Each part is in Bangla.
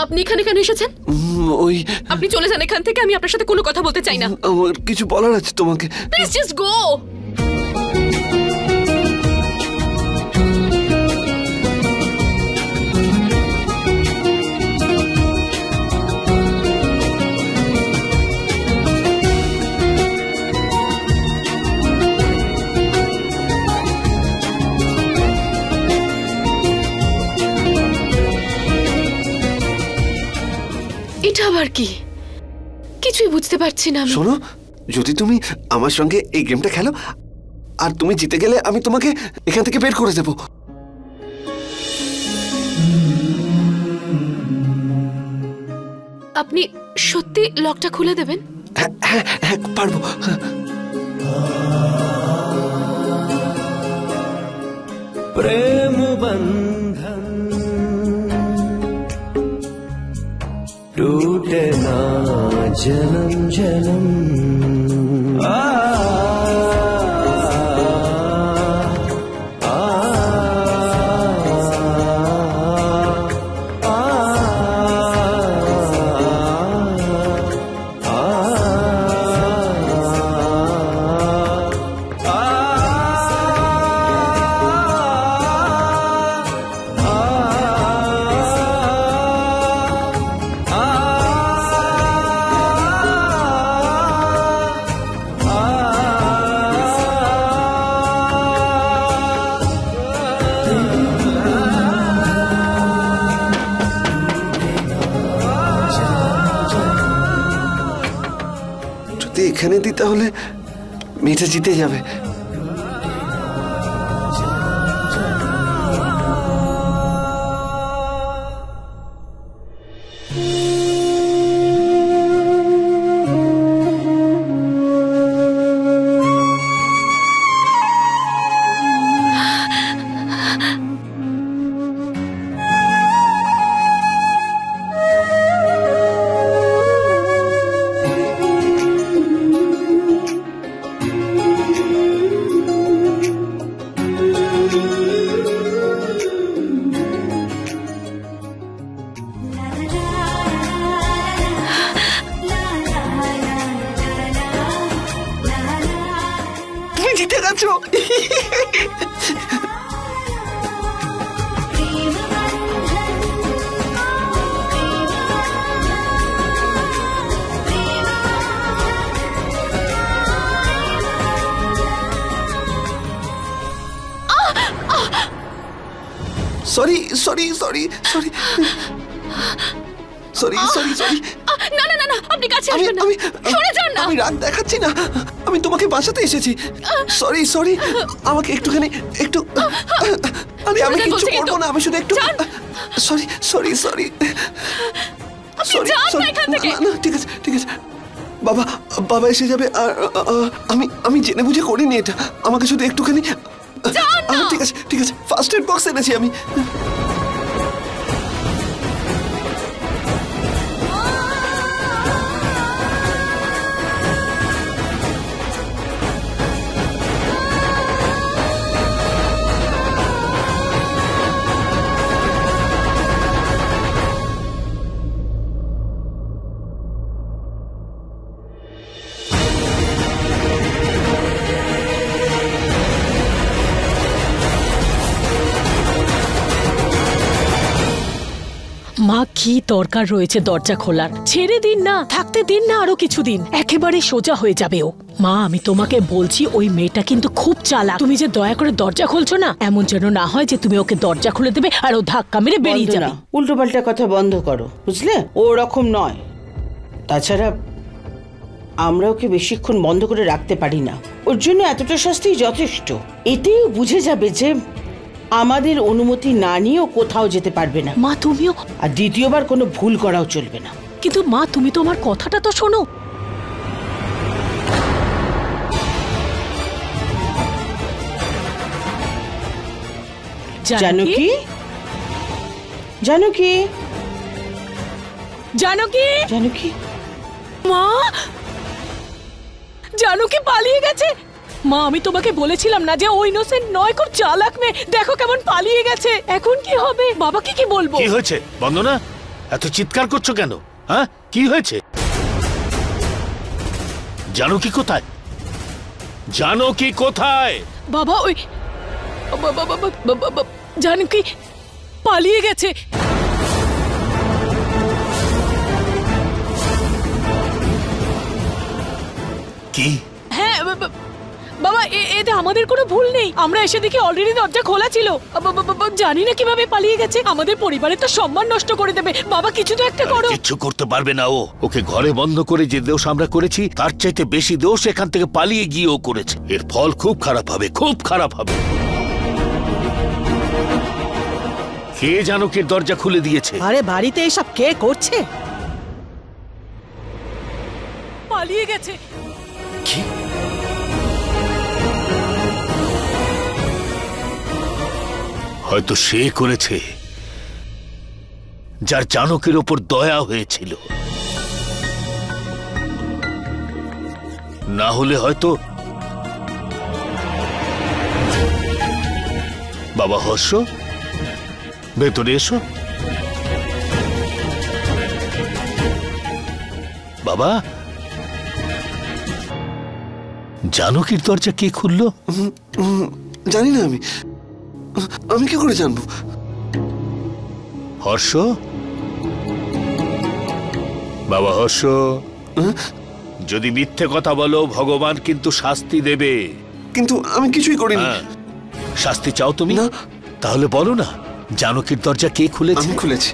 আপনি এখানে কেন এসেছেন? ওই আপনি চলে যান এখান থেকে, আমি আপনার সাথে কোনো কথা বলতে চাই না। আমার কিছু বলার আছে তোমাকে। Please just go. এটা আবার কি? কিছুই বুঝতে পারছি না আমি। শোনো, যদি তুমি আমার সঙ্গে এই গেমটা খেলো আর তুমি জিতে গেলে আমি তোমাকে এখান থেকে বের করে দেব। আপনি সত্যি লকটা খুলে দেবেন? হ্যাঁ হ্যাঁ হ্যাঁ, পারবো। প্রেম বন্ধন टूटे ना जन्म जन्म এখানে দিই তাহলে মেয়েটা জিতে যাবে। জিতে গেছো। Sorry sorry sorry sorry sorry sorry sorry. না না না না, আপনি কাছে আসবেন না, সরে যান না। আমি রাগ দেখাচ্ছি না, আমি তোমাকে বাঁচাতে এসেছি। সরি সরি, আমাকে একটুখানি একটু। আমি কিছু করবো না, আমি শুধু একটু। Sorry sorry sorry sorry sorry. না ঠিক আছে ঠিক আছে, বাবা বাবা এসে যাবে। আর আমি জেনে বুঝে করিনি এটা, আমাকে শুধু একটুখানি। ঠিক আছে ঠিক আছে, ফার্স্ট এড বক্স এনেছি আমি। মা কি দরকার রয়েছে দরজা খোলার? ছেড়ে দিন না, থাকতে দিন না আরো কিছুদিন, একেবারে সোজা হয়ে যাবে ও। মা আমি তোমাকে বলছি, ওই মেয়েটা কিন্তু খুব চালাক। তুমি যে দয়া করে দরজা খুলছো না, এমন যেন না হয় যে তুমি ওকে দরজা খুলে দেবে আর ও ধাক্কা মেরে বেরিয়ে যাবে। উল্টো পাল্টা কথা বন্ধ করো, বুঝলে? ও ওরকম নয়। তাছাড়া আমরা ওকে বেশিক্ষণ বন্ধ করে রাখতে পারি না, ওর জন্য এতটা শাস্তি যথেষ্ট। এতেই বুঝে যাবে যে আমাদের অনুমতি না নিয়েও কোথাও যেতে পারবে না। মা তুমিও, আর দ্বিতীয়বার কোনো ভুল করাও চলবে না। কিন্তু মা তুমি তো আমার কথাটা তো শোনো। জানকী, জানকী, জানকী, জানকী, মা জানকী পালিয়ে গেছে। মা আমি তোমাকে বলেছিলাম না যে ও ইনোসেন্ট নয়, খুব চালাক মেয়ে। দেখো কেমন পালিয়ে গেছে। এখন কি হবে? বাবাকে কি বলবো? কি হয়েছে বন্দনা? এত চিৎকার করছো কেন? হ্যাঁ, কি হয়েছে? জানো কি কোথায়? জানো কি কোথায়? বাবা ওই জানকি পালিয়ে গেছে। কি? হ্যাঁ বাবা, এতে আমাদের কোনো ভুল নেই। আমরা এসে দেখি অলরেডি দরজা খোলা ছিল। জানি না কিভাবে পালিয়ে গেছে। আমাদের পরিবারের তো সম্মান নষ্ট করে দেবে। বাবা কিছু তো একটা করো। কিচ্ছু করতে পারবে না ও। ওকে ঘরে বন্ধ করে যে দোষ আমরা করেছি তার চাইতে বেশি দোষ এখান থেকে পালিয়ে গিয়ে ও করেছে। এর ফল খুব খারাপ হবে, খুব খারাপ হবে। কে জানকীর দরজা খুলে দিয়েছে? আরে বাড়িতে এসব কে করছে? পালিয়ে গেছে। কি? হয়তো সে করেছে যার জানকীর ওপর দয়া হয়েছিল, না হলে হয়তো। বাবা হর্ষ, ভেতরে এসো। বাবা, জানকীর দরজা কে খুললো? জানি না, আমি কি করে জানবো? হর্ষ, বাবা হর্ষ, যদি মিথ্যে কথা বলো ভগবান কিন্তু শাস্তি দেবে। কিন্তু আমি কিছুই করিনি। শাস্তি চাও তুমি? না। তাহলে বলো না, জানকীর দরজা কে খুলেছে? আমি খুলেছি।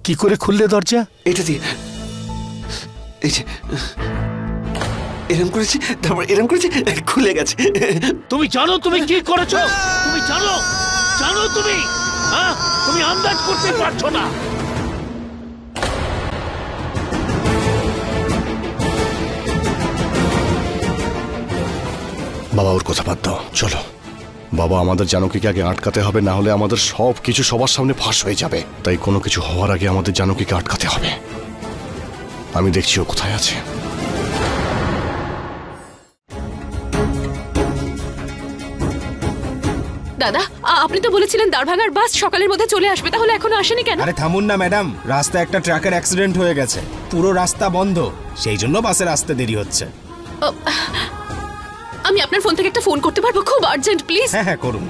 কি করে খুললে দরজা? এটা দিয়ে, এই যে এরম করেছি, তারপর এরম করেছি, খুলে গেছে। তুমি জানো তুমি কি করেছো? তুমি জানো? জানো তুমি? হ্যাঁ, তুমি আন্দাজ করতে পারছো না। বাবা ওর কথা বাদ দাও, চলো। বাবা আমাদের জানকীকে আগে আটকাতে হবে, না হলে আমাদের সব কিছু সবার সামনে ফাঁস হয়ে যাবে। তাই কোনো কিছু হওয়ার আগে আমাদের জানকীকে আটকাতে হবে। আমি দেখছি ও কোথায় আছে। দাদা, আপনি তো বলেছিলেন দারভাঙার বাস সকালের মধ্যে চলে আসবে, তাহলে এখনো আসেনি কেন? আরে থামুন না ম্যাডাম, রাস্তায় একটা ট্রাকের অ্যাক্সিডেন্ট হয়ে গেছে, পুরো রাস্তা বন্ধ, সেই জন্য বাসের আসতে দেরি হচ্ছে। আমি আপনার ফোন থেকে একটা ফোন করতে পারবো? খুব আর্জেন্ট, প্লিজ। হ্যাঁ হ্যাঁ করুন।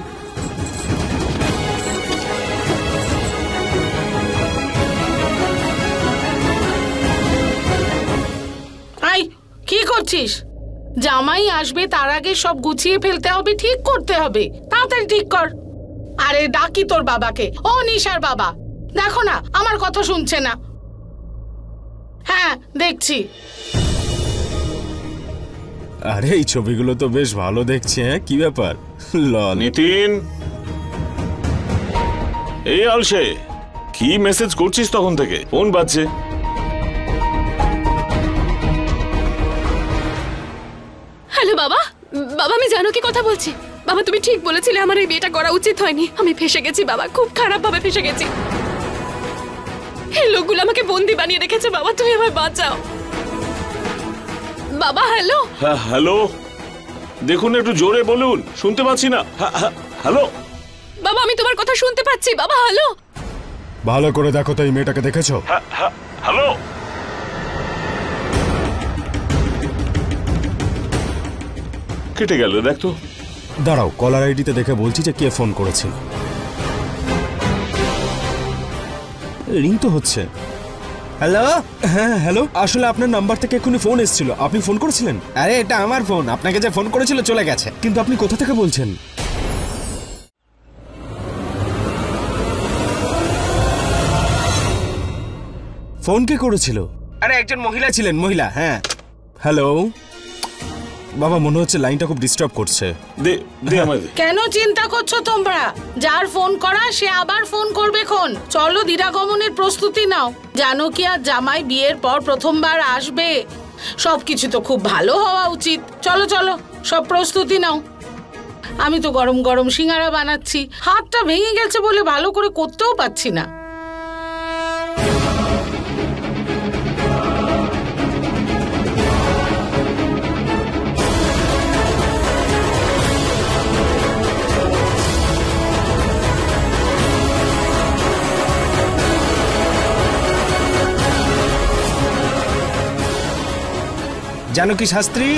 আই, কি করছিস? জামাই আসবে তার আগে সব গুছিয়ে ফেলতে হবে, ঠিক করতে হবে, তাড়াতাড়ি ঠিক কর। আরে ডাকি তোর বাবাকে। ও নিশার বাবা, দেখো না আমার কথা শুনছে না। হ্যাঁ দেখছি। আরে এই ছবিগুলো তো বেশ ভালো দেখছি। হ্যাঁ, কি ব্যাপার? লল। নিতিন, এই আলসে কি মেসেজ করছিস তখন থেকে? ফোন বাজছে। হ্যালো বাবা। বাবা, আমি জানকী কথা বলছি। বাবা, তুমি ঠিক বলেছিলে আমার এই বিয়েটা করা উচিত হয়নি। আমি ফেসে গেছি বাবা, খুব খারাপ ভাবে ফেসে গেছি। এই লোকগুলো আমাকে বন্দি বানিয়ে রেখেছে বাবা, তুমি আমায় বাঁচাও বাবা। হ্যালো। হ্যাঁ হ্যালো, দেখুন একটু জোরে বলুন, শুনতে পাচ্ছি না। হ্যালো বাবা, আমি তোমার কথা শুনতে পাচ্ছি বাবা। হ্যালো। ভালো করে দেখো তো, এই মেয়েটাকে দেখেছো? হ্যালো। কেটে গেল, দেখ তো। দাঁড়াও, কলার আইডিতে দেখে বলছি যে কে ফোন করেছিল। রিং তো হচ্ছে। হ্যালো। হ্যাঁ হ্যালো, আসলে আপনার নাম্বার থেকে এক্ষুনি ফোন এসেছিল, আপনি ফোন করেছিলেন? আরে এটা আমার ফোন, আপনাকে যে ফোন করেছিল চলে গেছে। কিন্তু আপনি কোথা থেকে বলছেন? ফোন কে করেছিল? আরে একজন মহিলা ছিলেন, মহিলা। হ্যাঁ হ্যালো। বাবা মনে হচ্ছে লাইনটা খুব ডিস্টার্ব করছে। কেন চিন্তা করছো তোমরা? যার ফোন করা সে আবার ফোন করবে খন। চলো দিরাগমনের প্রস্তুতি নাও। জানকী আর জামাই বিয়ের পর প্রথমবার আসবে, সবকিছু তো খুব ভালো হওয়া উচিত। চলো চলো, সব প্রস্তুতি নাও। আমি তো গরম গরম সিঙ্গারা বানাচ্ছি, হাতটা ভেঙে গেছে বলে ভালো করে করতেও পারছি না। জানকী শাস্ত্রী